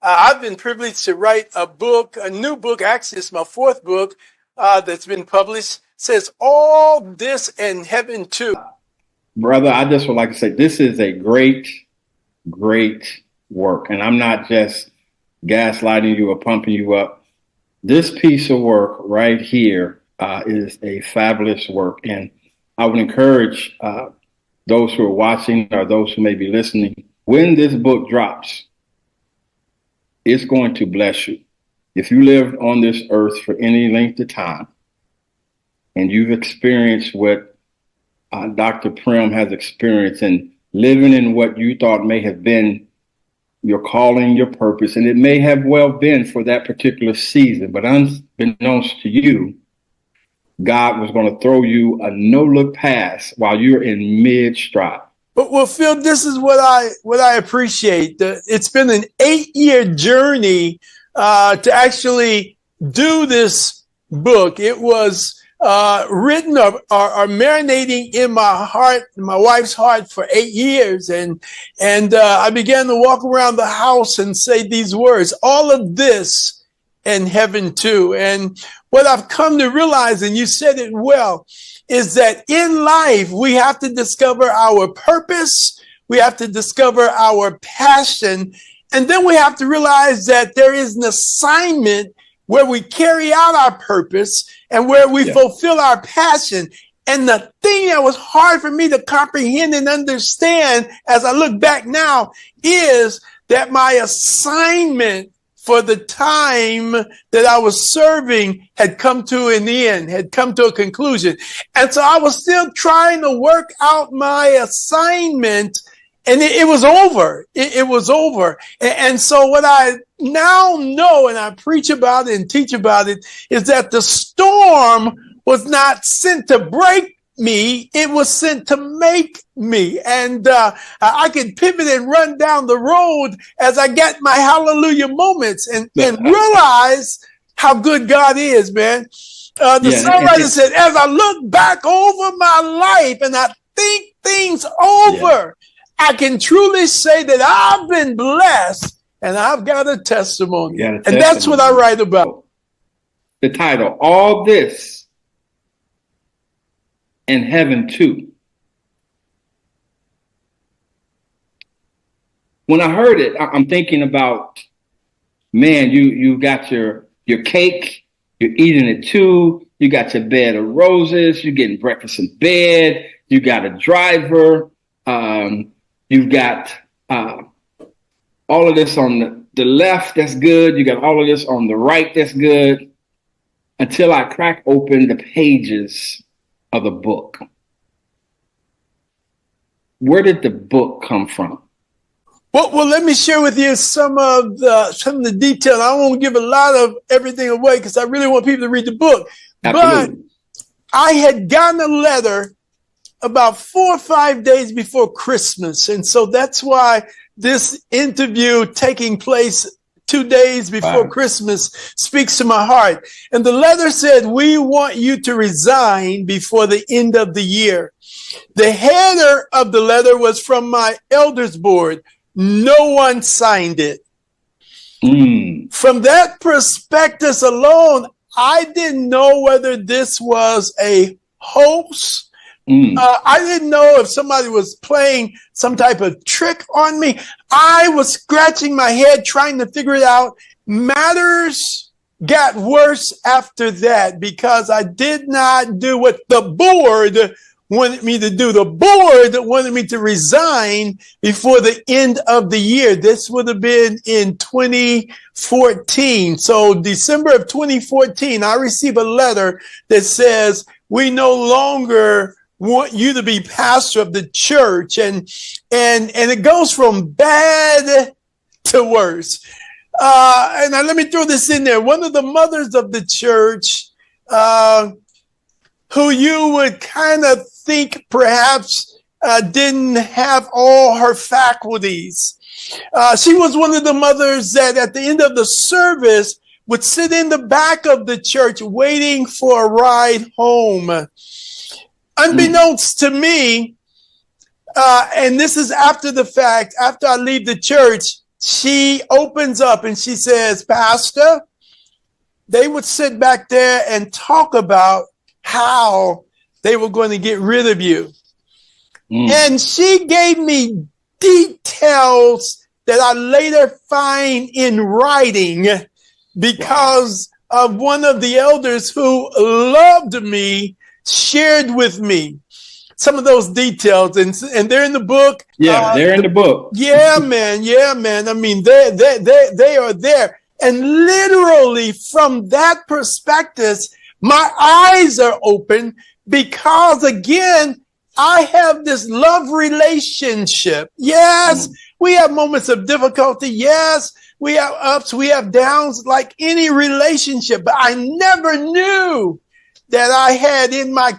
I've been privileged to write a new book. Actually, it's my fourth book that's been published. It says All This and Heaven Too. Brother, I just would like to say this is a great, great work. And I'm not just gaslighting you or pumping you up. This piece of work right here is a fabulous work. And I would encourage those who are watching or those who may be listening, when this book drops, it's going to bless you. If you lived on this earth for any length of time and you've experienced what Dr. Prim has experienced and living in what you thought may have been your calling, your purpose, and it may have well been for that particular season, but unbeknownst to you, God was going to throw you a no-look pass while you're in mid-stride. But well, Phil, this is what I appreciate. It's been an 8-year journey to actually do this book. It was written or marinating in my heart, my wife's heart, for 8 years, and I began to walk around the house and say these words: all of this and heaven too. And what I've come to realize, and you said it well, is that in life, we have to discover our purpose. We have to discover our passion. And then we have to realize that there is an assignment where we carry out our purpose and where we fulfill our passion. And the thing that was hard for me to comprehend and understand as I look back now is that my assignment for the time that I was serving had come to an end, had come to a conclusion. And so I was still trying to work out my assignment, and it was over. It was over. And so what I now know, and I preach about it and teach about it, is that the storm was not sent to break me, it was sent to make me. And I could pivot and run down the road as I get my hallelujah moments and realize how good God is, man. The songwriter said, as I look back over my life and I think things over, I can truly say that I've been blessed and I've got a testimony. And that's what I write about. The title, All This and Heaven Too. When I heard it, I'm thinking about, man, you got your cake, you're eating it too, you got your bed of roses, you're getting breakfast in bed, you got a driver, you've got all of this on the left, that's good, you got all of this on the right, that's good, until I crack open the pages of the book. Where did the book come from? Well, let me share with you some of the detail. I won't give a lot of everything away because I really want people to read the book. Absolutely. But I had gotten a letter about 4 or 5 days before Christmas. And so that's why this interview taking place 2 days before Christmas speaks to my heart. And the letter said, we want you to resign before the end of the year. The header of the letter was from my elders board. No one signed it. From that prospectus alone, I didn't know whether this was a hoax. I didn't know if somebody was playing some type of trick on me. I was scratching my head trying to figure it out. Matters got worse after that because I did not do what the board wanted me to do. The board wanted me to resign before the end of the year. This would have been in 2014. So December of 2014, I received a letter that says, we no longer want you to be pastor of the church. And it goes from bad to worse. And now let me throw this in there. One of the mothers of the church, who you would kind of think perhaps didn't have all her faculties. She was one of the mothers that at the end of the service would sit in the back of the church waiting for a ride home. Unbeknownst to me, and this is after the fact, after I leave the church, she opens up and she says, Pastor, they would sit back there and talk about how they were going to get rid of you. And she gave me details that I later find in writing because of one of the elders who loved me shared with me some of those details, and they're in the book. Yeah, they're in the book. Yeah, man. Yeah, man. I mean, they are there. And literally from that perspective, my eyes are open because, again, I have this love relationship. Yes, we have moments of difficulty. Yes, we have ups, we have downs, like any relationship. But I never knew that I had in my